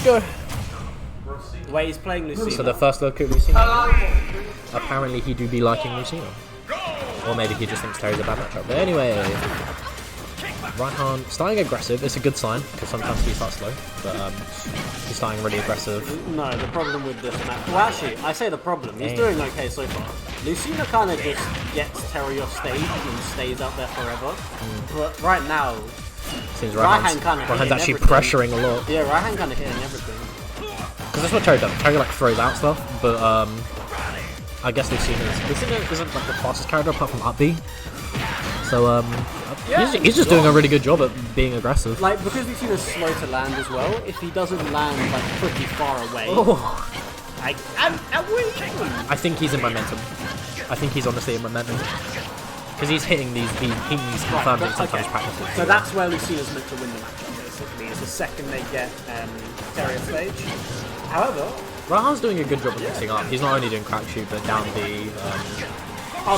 Go. Wait, he's playing Lucina. So the first look at Lucina. Apparently he do be liking Lucina. Or maybe he just thinks Terry's a bad matchup. But anyway, Raihan starting aggressive. It's a good sign because sometimes he starts slow. But he's starting really aggressive. No, the problem with this match. Well, actually, I say the problem. He's doing okay so far. Lucina kind of just gets Terry off stage and stays out there forever. But right now, Seems Raihan's kind of Raihan's actually everything. pressuring a lot. Yeah, Raihan kind of hitting everything. Because that's what Terry does. Terry like throws out stuff, but I guess Lucina isn't like the fastest character apart from Up B. So he's just doing a really good job at being aggressive. Like, because Lucina's slow to land as well, if he doesn't land like pretty far away, I think he's in momentum. I think he's honestly in momentum. Because he's hitting these confirmed and sometimes practices. So that's where Lucina's meant to win the matchup, basically, is the second they get Terry on stage. However, Raihan's doing a good job of mixing up. He's not only doing crack shoot, but down B.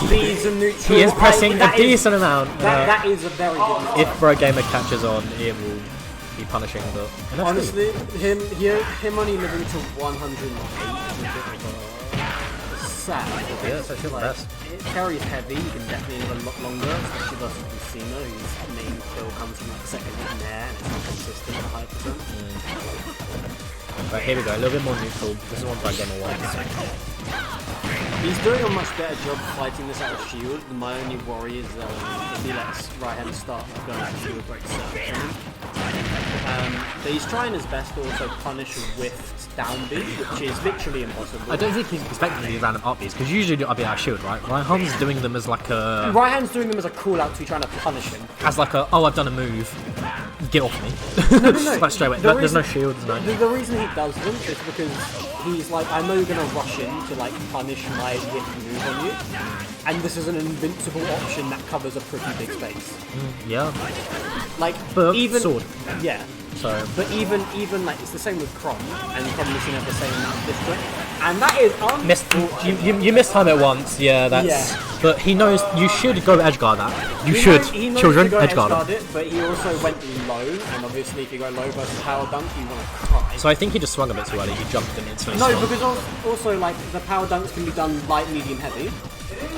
B's and neutral. He is pressing a decent amount. That is a very good mix. If Bro Gamer catches on, it will be punishing. But honestly, him only living to 108 is a bit of a sad. Yeah, it's actually like, the best. Terry's heavy, he can definitely live a lot longer, especially versus Lucina, whose main kill comes from like second hit in there, and it's not consistent at 100%. Right, here we go, a little bit more neutral. This is one Bro Gamer wants. He's doing a much better job fighting this out of shield. My only worry is if he lets Raihan start going out of shield breaks but he's trying his best to also punish whiffed down B, which is literally impossible. I don't think he's expecting these random up Bs, because usually I'll be out of shield, right? Raihan's doing them as like a... Raihan's doing them as a call out to be trying to punish him. As like a, oh, I've done a move, get off me. No. Like straight away. There's no shield, there's no... The reason he does them is because he's like, I know you're going to rush in to like punish my whiff move on you, and this is an invincible option that covers a pretty big space. Yeah. Like, but even... sword. Yeah. So. But even like, it's the same with Crom, and Crom missing have the same amount of district, and that is You missed time at once, yeah, that's... Yeah. But he knows you should go edgeguard that. You should, he knows children, to go edgeguard it, but he also went low, and obviously if you go low versus power dunk, you want to cry. So I think he just swung a bit too early, he jumped and instantly No, swung. because also like the power dunks can be done light, medium, heavy.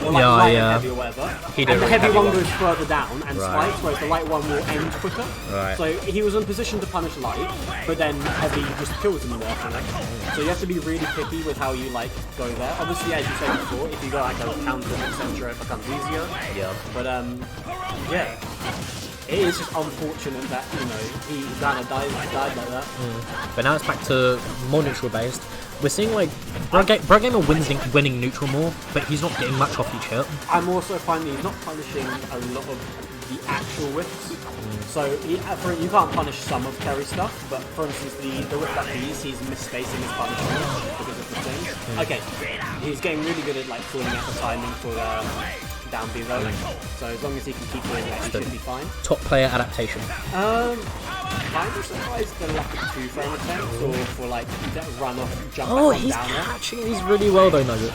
Or like Yeah, light yeah. and heavy or whatever. He And did the a heavy heavy one one. goes further down and Right. spikes, whereas the light one will end quicker. Right. So he was in position to punish light, but then heavy just kills him there for that. So you have to be really picky with how you like go there. Obviously, as you said before, if you go like a counter, etc., it becomes easier. Yeah. But yeah. It is just unfortunate that, you know, he kind of died like that. But now it's back to more neutral based. We're seeing like Bro Gamer winning neutral more, but he's not getting much off each hit. I'm also finding he's not punishing a lot of the actual whiffs. So you can't punish some of Terry's stuff, but for instance the whiff that he's misspacing his punishment because of the thing. Okay, he's getting really good at like calling out the timing for down B though. So as long as he can keep doing that, he should be fine. Top player adaptation. Kind of surprised the lack of 2-frame attempts or for like that run off jump Oh, back on he's down there. catching these really well though, Nugget.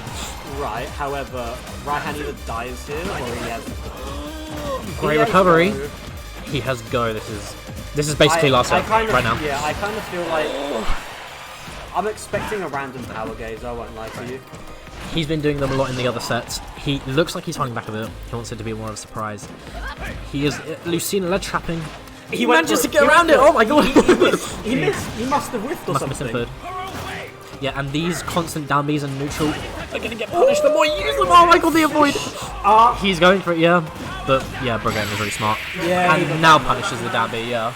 Right, however, Raihan either dies here or he has... Great recovery. He has go. This is basically last hit right now. Yeah, I kind of feel like I'm expecting a random power gaze. I won't lie to you. He's been doing them a lot in the other sets. He looks like he's holding back a bit. He wants it to be more of a surprise. He is Lucina ledge trapping. He manages to get around it. Oh my god! He missed. He must have whiffed or something. Yeah, and these constant down Bs and neutral are gonna get punished the more you use them. Oh my god, the avoid! He's going for it, yeah. But yeah, Bro Gamer is really smart. Yeah. And now punishes the down B, yeah.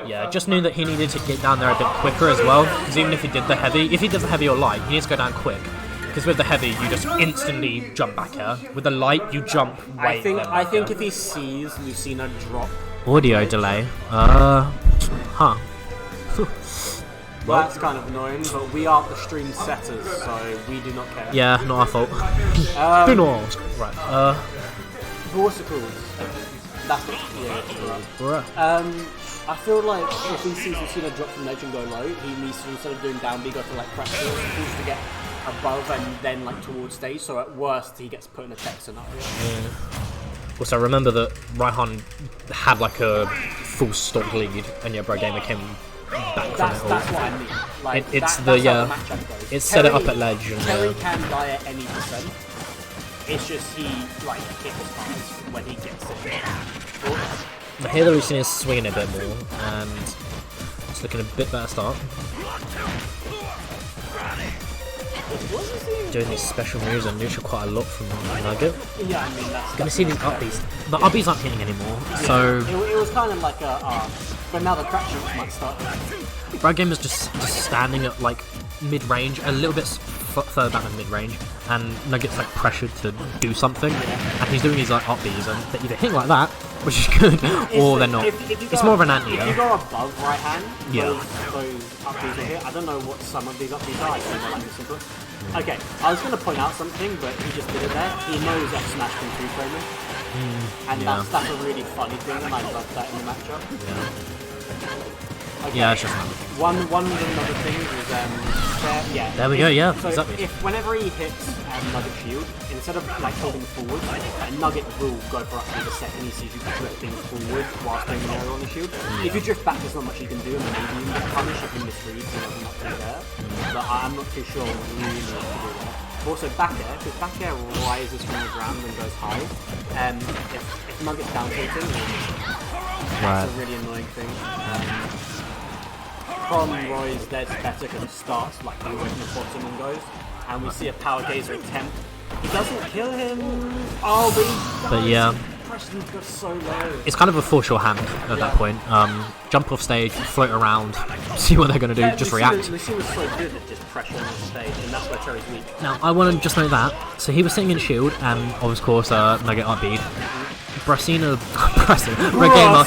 Yeah, just knew that he needed to get down there a bit quicker as well. Because even if he did the heavy or light, he needs to go down quick. Because with the heavy, you just instantly jump back here. With the light, you jump way I think if he sees Lucina drop... Audio delay. Huh. Well, that's kind of annoying, but we aren't the stream setters, so we do not care. Yeah, not our fault. Do not ask. Right. Vorsicles. That's it. Yeah. Right. I feel like if he sees Lucina drop from ledge and go low, he needs to, instead of doing down B, go for like crash kills. He needs to get above and then like towards stage, so at worst he gets put in a tech scenario. Yeah. Also, remember that Raihan had like a full stock lead, and yeah, Bro Gamer came back from That's it all. what I mean. Like, It's that's the how the matchup goes. it's set it up at ledge. And, Terry can die at any %. It's just he like hits hard when he gets it. Here the Lucina is swinging a bit more, and it's looking a bit better start. Doing these special moves and neutral quite a lot from Nugget. Yeah, I mean that's. Gonna see these upbeats. The upbeats aren't hitting anymore, so It was kind of like a but now the crack shoots might start. Brad Game is just standing at like mid-range, a little bit further back than mid-range, and Nugget's like pressured to do something, and he's doing these like upbeats, and they're either hitting like that, which is good, or they're not. It's more of an anti. If you go above right hand, Yeah. those upbeats are here. I don't know what some of these upbeats are. I think they're like this simple. Okay, I was going to point out something, but he just did it there. He knows F smash can two frame him, and yeah. that's a really funny thing, and I love that in the matchup. Okay. Yeah, it's just One of the other things is There we go, yeah, So exactly. if whenever he hits Nugget shield, instead of like holding forward, Nugget will go for up to the second he sees you drifting forward whilst doing an area on the shield. If you drift back, there's not much you can do, and maybe you can punish if he misreads and there's nothing there. But I'm not too sure really what to do there. Also back air, because back air rises from the ground and goes high. If Nugget's down tilting, that's a really annoying thing. From Roy's Dead's better because it starts like way from the bottom and goes, and we see a power gazer attempt. He doesn't kill him. Oh, but he does. But yeah. Preston goes so low. It's kind of a force your hand at that point. Jump off stage, float around, see what they're going to do, just react. Lucina's so good at just pressuring on the stage, and that's where Terry's weak. Now, I want to just note that. So he was sitting in shield, and of course, Nugget upbeat. Red Gamer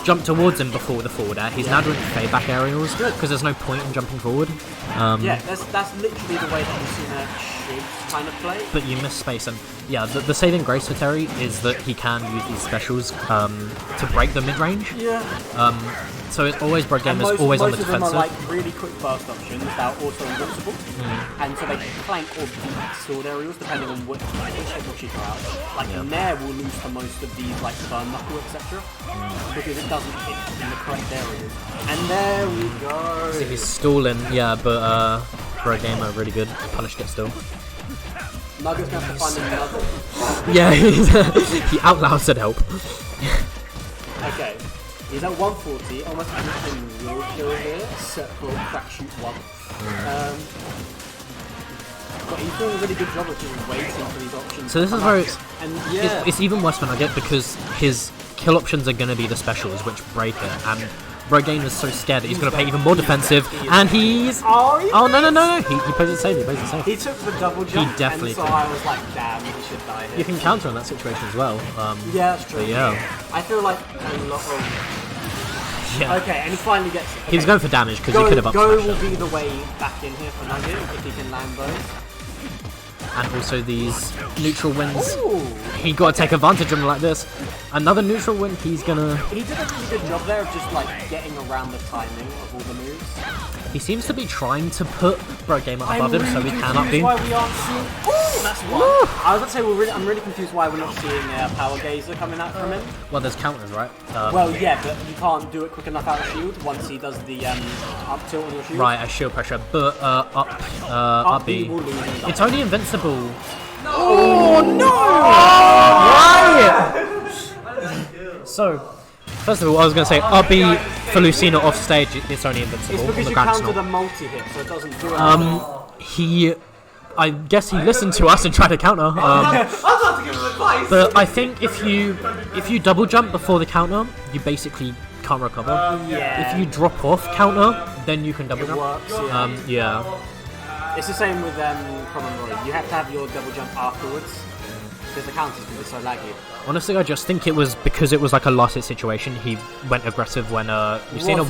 jumped towards him before the forward air. He's now doing fade back aerials because there's no point in jumping forward. Yeah, that's literally the way that Lucina should kind of play. But you miss space, and yeah, the saving grace for Terry is that he can use these specials to break the mid range. Yeah. So it's always Brad Game is always on the defensive. Most of them are like really quick burst options that are also invincible, and so they can flank or beat sword aerials depending on which check are out. Like Nair will lose to most of these like burn knuckle etc. Because it doesn't hit in the correct areas. And there we go. So he's stalling, yeah, but Brad Gamer really good, punished it still. Nugget's going to have to find another. Yeah, he out loud said help. Okay. He's at 140, almost everything will kill here, except for crack shoot 1. But he's doing a really good job of just waiting for these options. So this is where it's even worse for Nugget because his kill options are going to be the specials, which break it, and Rogue Game is so scared that he's going to play even more defensive, and he's... Oh, no, he plays it safe, He took the double jump, he definitely and so I was like, damn, he should die here. You can counter on that situation as well. Yeah, that's true. Yeah. I feel like a lot of... Yeah. Okay, and he finally gets it. Okay. He was going for damage because he could have Go up will smashed be it. the way back in here for Nugget, if he can land those. And also these neutral wins. Ooh. He got to take advantage of them like this. Another neutral win, he's gonna... He did a really good job there of just like getting around the timing of all the moves. He seems to be trying to put Bro Gamer above him so he can confused upbeat. why we aren't seeing... Ooh, that's one. I was about to say, I'm really confused why we're not seeing Power Gazer coming out from him. Well, there's counters, right? Well, yeah, but you can't do it quick enough out of shield once he does the up tilt on your shield. Right, a shield pressure, but up B. will lose him. It's only invincible. Oh, no! Right! So, first of all, I was going to say, up B for Lucina off stage, it's only invincible. It's because on the you ground, it's countered not. a multi-hit, so it doesn't do anything. I guess he listened to us and tried to counter. I was about to give him advice. But I think if you double jump before the counter, you basically can't recover. Yeah. If you drop off counter, then you can double It jump. works, yeah. Yeah. It's the same with Common Roy. You have to have your double jump afterwards because the counters can be so laggy. Honestly, I just think it was because it was like a last hit situation. He went aggressive when Lucina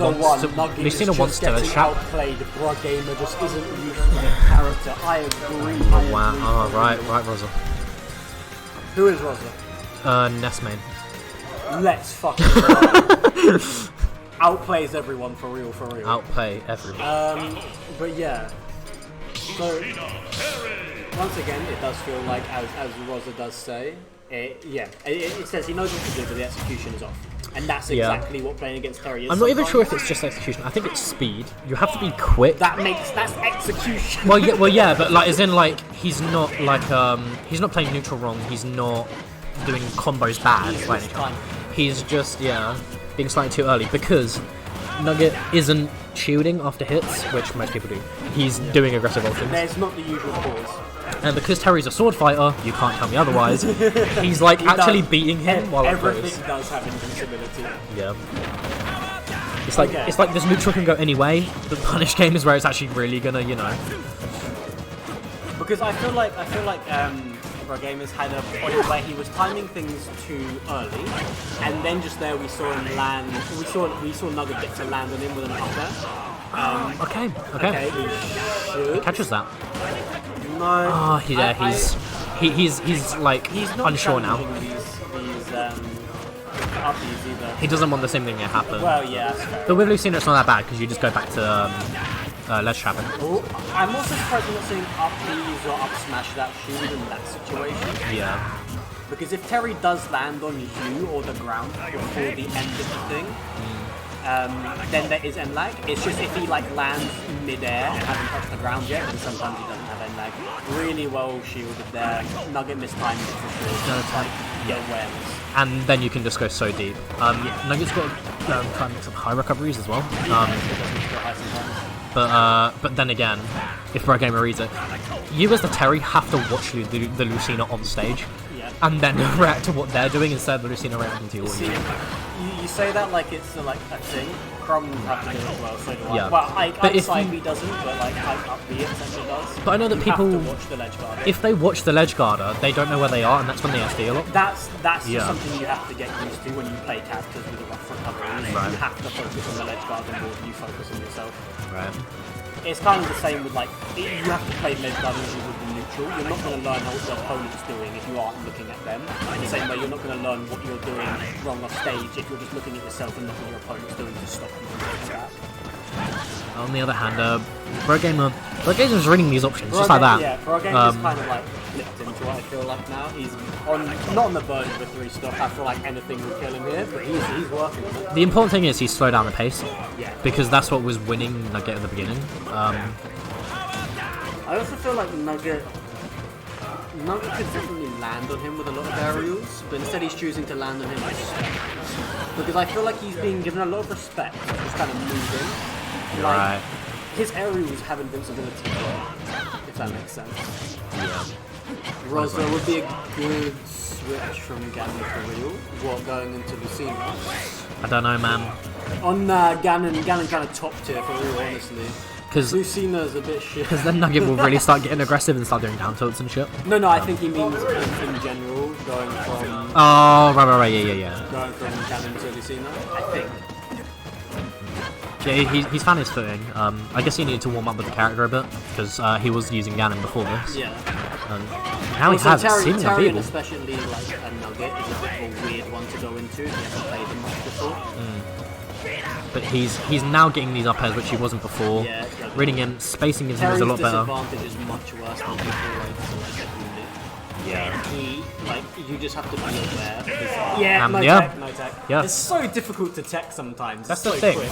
wants to trap. Outplayed. Bro Gamer just isn't used to the character. I agree. Wow. Oh, right, Rosa. Who is Rosa? Nest main. Let's fucking outplays everyone for real. Outplay everyone. But yeah. So once again, it does feel like, as Rosa does say, it says he knows what to do, but the execution is off. And that's exactly what playing against Terry is. I'm not even sure if it's just execution. I think it's speed. You have to be quick. That's execution. Well, yeah, but like, as in, like, he's not playing neutral wrong. He's not doing combos bad. He's just being slightly too early because Nugget isn't shielding after hits, which most people do. He's doing aggressive ultims. There's not the usual pause. And because Terry's a sword fighter, you can't tell me otherwise. He's like actually beating him while everything does have invincibility. Yeah. It's like this neutral can go any way. The punish game is where it's actually really gonna, Because I feel like Gamers had a point where he was timing things too early, and then just there we saw him land. We saw Nugget get to land on him with an up air. Okay. He catches that. No. Oh, he's like he's not unsure now. These upbeats either. He doesn't want the same thing to happen. Well, yeah. That's fair. But with Lucina, it's not that bad because you just go back to ledge trapping. Oh, I'm also surprised you're not seeing up B's or up smash that shield in that situation. Yeah. Because if Terry does land on you or the ground before the end of the thing, then there is end lag. It's just if he lands mid-air and hasn't touched the ground yet, then sometimes he doesn't have end lag. Really well shielded there. Nugget mistimed it for sure. Awareness. And then you can just go so deep. Nugget's got to try and make some high recoveries as well. But then again, if Gamer reads it, you as the Terry have to watch the Lucina on stage, and then react to what they're doing instead of the Lucina reacting to you. You say that like it's a thing. Crum have to do it as well, so do I. Yeah. Well, side B doesn't, but up B essentially does. But I know that people, have to watch the ledge guarder. If they watch the ledge guarder, they don't know where they are, and that's when they SD a lot. That's just something you have to get used to when you play characters with a rough recovery. Right. You have to focus on the ledge guarder more than you focus on yourself. Right. It's kind of the same with you have to play ledge guarder as you would the neutral. You're not going to learn what the opponent's doing if you aren't looking at them. In the same way, you're not going to learn what you're doing wrong off stage if you're just looking at yourself and looking at your opponent's doing to stop you from getting back. On the other hand, Gamer's reading these options just like that. Yeah, Gamer's kind of flipped into what I feel like now. He's not on the verge of a 3-stop. I feel like anything will kill him here, but he's working on it. The important thing is he slowed down the pace, because that's what was winning Nugget at the beginning. I also feel like Nugget could definitely land on him with a lot of aerials, but instead he's choosing to land on him with respect. Because I feel like he's being given a lot of respect, just kind of moving. Right. His aerials have invincibility, if that makes sense. Yeah. Rosa would be a good switch from Ganon to Real, going into Lucina. I don't know, man. On Ganon kind of top tier for Real, honestly. Because Lucina's a bit shit. Because then Nugget will really start getting aggressive and start doing down tilts and shit. No, I think he means in general, going from... Oh, right, yeah. Going from Ganon to Lucina, I think. Yeah, he's found his footing. I guess he needed to warm up with the character a bit, because he was using Ganon before this. Yeah. Now he has seemingly Terry, especially a Nugget, is a bit of a weird one to go into if you haven't played him much before. But he's now getting these up airs which he wasn't before. Yeah, reading him, spacing his is a lot better. Disadvantage is much worse than before. Yeah. You just have to be aware. No tech. Yeah. It's so difficult to tech sometimes. That's the so thing. Quick.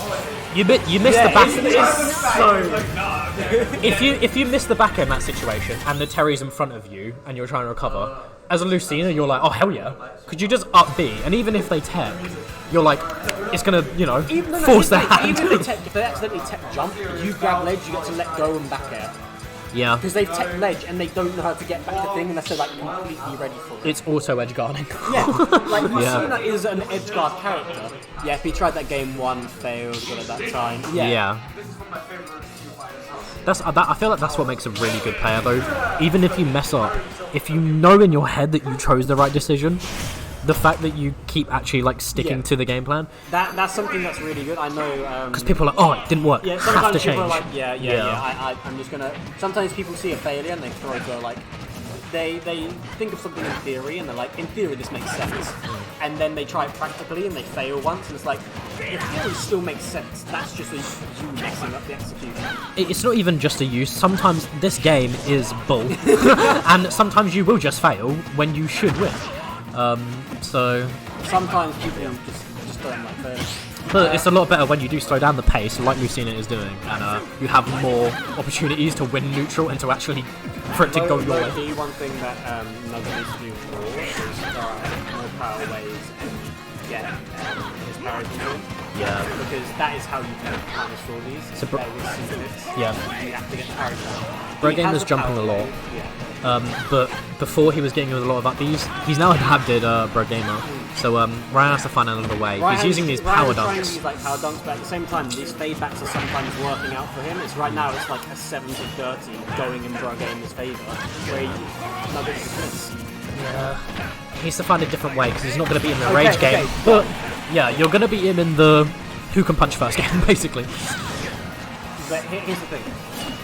You miss the back. It's so. If you miss the back in that situation and the Terry's in front of you and you're trying to recover, as a Lucina you're like, oh hell yeah. Could you just up B? And even if they tech, you're like, it's gonna force their hand. Even if they accidentally tech jump, you grab ledge, you get to let go and back air. Yeah. Because they've tech ledge and they don't know how to get back the thing unless they're completely ready for it. It's auto edge guarding. Yeah. Lucina is an edge guard character. Yeah, if he tried that game 1, failed, but at that time. Yeah. I feel like that's what makes a really good player though. Even if you mess up, if you know in your head that you chose the right decision, the fact that you keep actually sticking to the game plan. That's something that's really good. I know. Because people are like, oh, it didn't work. Yeah, have to change. People are like, I'm just gonna. Sometimes people see a failure and they go they think of something in theory and they're like, in theory this makes sense, and then they try it practically and they fail once and it's like, the theory still makes sense. That's just you messing up the execution. It's not even just a use. Sometimes this game is bull, and sometimes you will just fail when you should win. So sometimes people just just going like this. But it's a lot better when you do slow down the pace, like Lucina is doing, and you have more opportunities to win neutral and to actually for it to go your way. The one thing that Nugget needs to do more is more power ways and get his parry control. Yeah. Because that is how you can punish all these. So with super hits. Yeah. You have to get parry down. Bro Gamer's jumping a lot. But before he was getting with a lot of up Bs, he's now adapted Bro Gamer. So Ryan has to find another way. He's using these power dunks. These like power dunks, but at the same time, these fade backs are sometimes working out for him. It's right now it's like a 70-30 going in Bro Gamer's favour, where Nuggets. Yeah. He needs to find a different way because he's not going to beat him in the rage game. But yeah, you're going to beat him in the who can punch first game, basically. But here's the thing.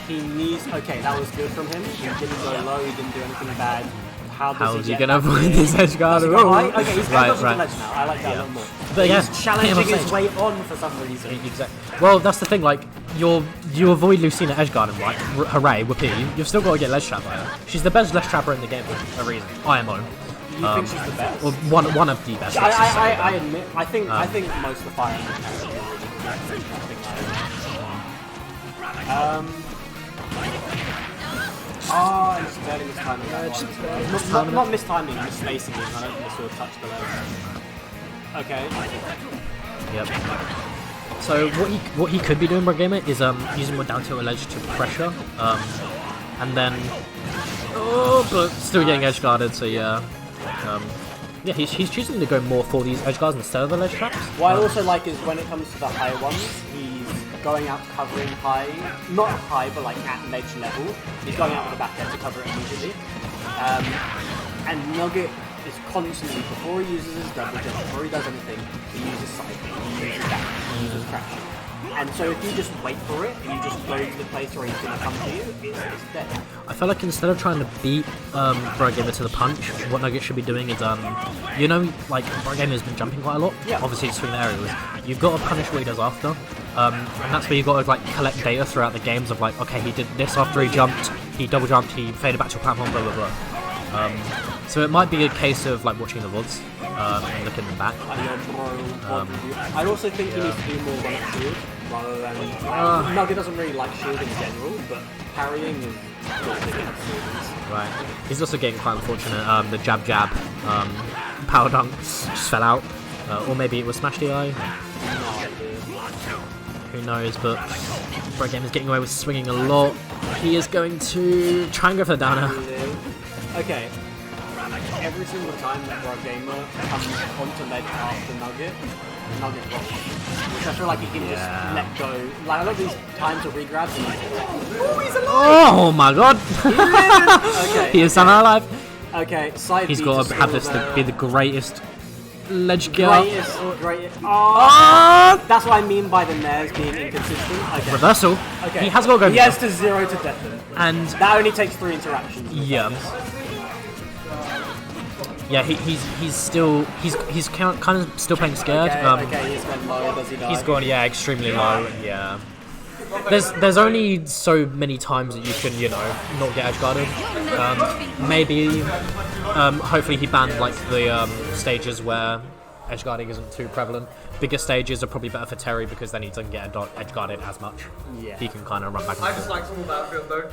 He needs. Okay, that was good from him. He didn't go low. He didn't do anything bad. How is he gonna avoid this edge guard? Okay, he's going to the ledge now. I like that a lot more. But yeah, he's challenging his way on for some reason. Exactly. Well, that's the thing. Like you avoid Lucina edge guarding, right? Hooray, whoopee! You've still got to get ledge trap by her. She's the best ledge trapper in the game for a reason. IMO. You think she's the best? Well, one of the best. I admit. I think most of the fire characters are really Oh, it's barely mistiming that one. Not mistiming, misplacing it. I don't think the sword touched the leg. Okay. Yep. So what he could be doing, Bro Gamer, is using more down tilt ledge to pressure, and then but still getting edge guarded. So yeah, yeah, he's choosing to go more for these edge guards instead of the ledge traps. What I also like is when it comes to the higher ones, he's going out covering high, not high, but like at ledge level. He's going out with the back end to cover it immediately. And Nugget is constantly, before he uses his double jump, before he does anything, he uses cycling, he uses that, he uses crashing. And so if you just wait for it, and you just go to the place where he's going to come to you, it's dead. I feel like instead of trying to beat Bro Gamer to the punch, what Nugget should be doing is, you know, like Bro Gamer's been jumping quite a lot. Yeah. Obviously, to swing the aerials. You've got to punish what he does after, and that's where you've got to like collect data throughout the games of like, okay, he did this after he jumped, he double jumped, he faded back to a platform, blah blah blah. So it might be a case of like watching the VODs and looking them back. I also think he needs to do more run shield rather than. Nugget doesn't really like shield in general, but parrying is not big enough. Right. He's also getting quite unfortunate. The jab power dunk just fell out, or maybe it was smash DI. Who knows? But Bro Gamer is getting away with swinging a lot. He is going to try and go for the downer. Okay. Every single time that Bro Gamer comes onto ledge after Nugget rolls. Which I feel like he can just let go. Like a lot of these times of regrabs and oh, he's alive! Oh my god! Okay, he is somehow alive. Okay, side He's got to have this to be the greatest ledge kill. Greatest. Oh! That's what I mean by the Nairs being inconsistent. Okay. Reversal. Okay. He has got to go. He has to 0 to death him. And that only takes 3 interactions. Yeah. Yeah, he's still kind of still playing scared. Okay, he's gone low. Does he die? He's gone extremely low. Yeah. There's only so many times that you can not get edge guarded. Maybe hopefully he banned like the stages where edge guarding isn't too prevalent. Bigger stages are probably better for Terry because then he doesn't get edge guarded as much. Yeah. He can kind of run back and forth. I just like some of Battlefield though.